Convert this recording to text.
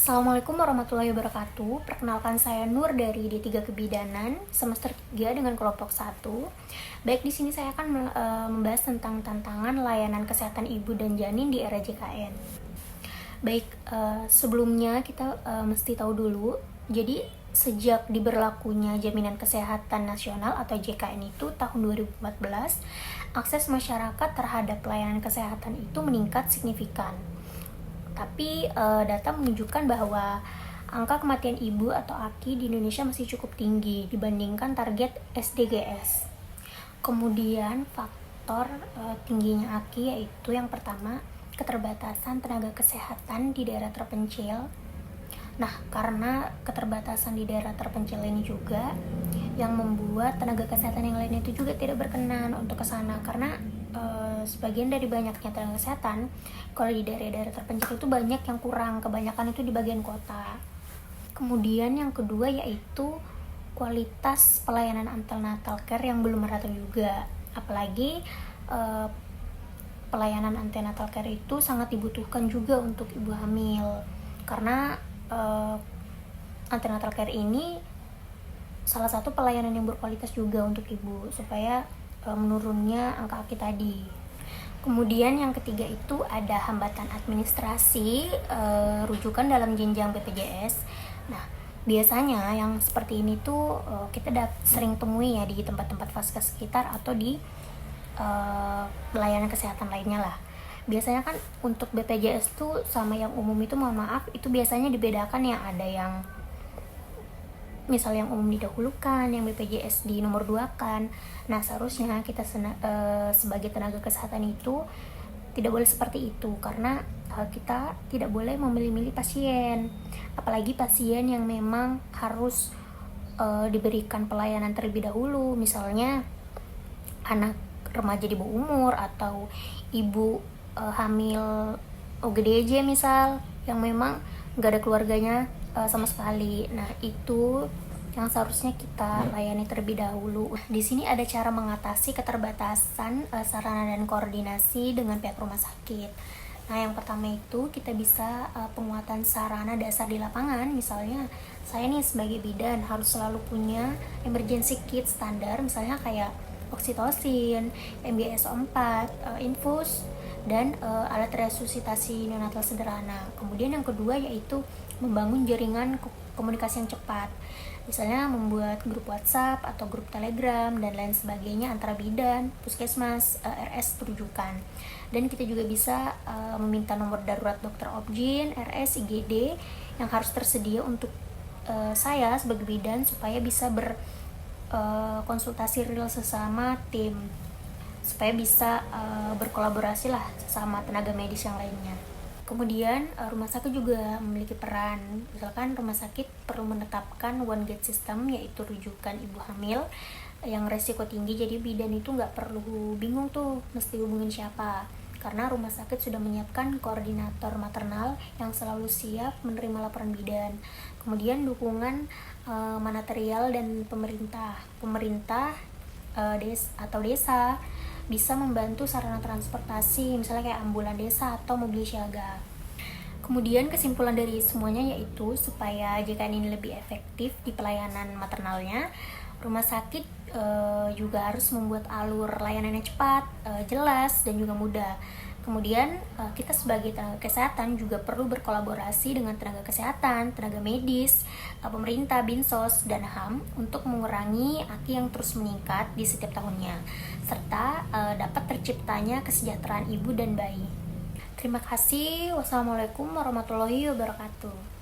Assalamualaikum warahmatullahi wabarakatuh. Perkenalkan saya Nur dari D3 Kebidanan semester 3 dengan kelompok 1. Baik, di sini saya akan membahas tentang tantangan layanan kesehatan ibu dan janin di era JKN. Baik, sebelumnya kita mesti tahu dulu. Jadi sejak diberlakunya Jaminan Kesehatan Nasional atau JKN itu tahun 2014, akses masyarakat terhadap pelayanan kesehatan itu meningkat signifikan. Tapi data menunjukkan bahwa angka kematian ibu atau AKI di Indonesia masih cukup tinggi dibandingkan target SDGs. Kemudian faktor tingginya AKI yaitu yang pertama, keterbatasan tenaga kesehatan di daerah terpencil. Nah, karena keterbatasan di daerah terpencil ini juga yang membuat tenaga kesehatan yang lainnya itu juga tidak berkenan untuk ke sana, karena sebagian dari banyaknya tenaga kesehatan kalau di daerah-daerah terpencil itu banyak yang kurang, kebanyakan itu di bagian kota. Kemudian yang kedua yaitu kualitas pelayanan antenatal care yang belum merata juga, apalagi pelayanan antenatal care itu sangat dibutuhkan juga untuk ibu hamil, karena antenatal care ini salah satu pelayanan yang berkualitas juga untuk ibu supaya menurunnya angka AKI tadi. Kemudian yang ketiga itu ada hambatan administrasi rujukan dalam jenjang BPJS. Nah, biasanya yang seperti ini tuh kita sering temui ya di tempat-tempat vaskes sekitar atau di pelayanan kesehatan lainnya lah. Biasanya kan untuk BPJS tuh sama yang umum itu, mohon maaf, itu biasanya dibedakan ya, ada yang misal yang umum didahulukan, yang BPJS di nomor 2 kan. Nah, seharusnya kita sebagai tenaga kesehatan itu tidak boleh seperti itu, karena kita tidak boleh memilih-milih pasien, apalagi pasien yang memang harus diberikan pelayanan terlebih dahulu, misalnya anak remaja di bawah umur atau ibu hamil OGDJ misal, yang memang gak ada keluarganya sama sekali. Nah, itu yang seharusnya kita layani terlebih dahulu. Di sini ada cara mengatasi keterbatasan sarana dan koordinasi dengan pihak rumah sakit. Nah, yang pertama itu kita bisa penguatan sarana dasar di lapangan. Misalnya saya nih sebagai bidan harus selalu punya emergency kit standar, misalnya kayak oksitosin, MBS 4, infus, dan alat resusitasi neonatal sederhana. Kemudian yang kedua yaitu membangun jaringan komunikasi yang cepat, misalnya membuat grup WhatsApp atau grup Telegram dan lain sebagainya antara bidan, puskesmas, RS rujukan. Dan kita juga bisa meminta nomor darurat dokter Obgyn, RS, IGD yang harus tersedia untuk saya sebagai bidan supaya bisa konsultasi real sesama tim, supaya bisa berkolaborasi lah sama tenaga medis yang lainnya. Kemudian rumah sakit juga memiliki peran. Misalkan rumah sakit perlu menetapkan one gate system, yaitu rujukan ibu hamil yang resiko tinggi, jadi bidan itu nggak perlu bingung tuh mesti hubungin siapa, karena rumah sakit sudah menyiapkan koordinator maternal yang selalu siap menerima laporan bidan. Kemudian dukungan material dan pemerintah desa bisa membantu sarana transportasi, misalnya kayak ambulan desa atau mobil siaga. Kemudian kesimpulan dari semuanya yaitu supaya JKN ini lebih efektif di pelayanan maternalnya, rumah sakit juga harus membuat alur layanannya cepat, jelas, dan juga mudah. Kemudian kita sebagai tenaga kesehatan juga perlu berkolaborasi dengan tenaga kesehatan, tenaga medis, pemerintah, Binsos, dan HAM untuk mengurangi AKI yang terus meningkat di setiap tahunnya, serta dapat terciptanya kesejahteraan ibu dan bayi. Terima kasih. Wassalamualaikum warahmatullahi wabarakatuh.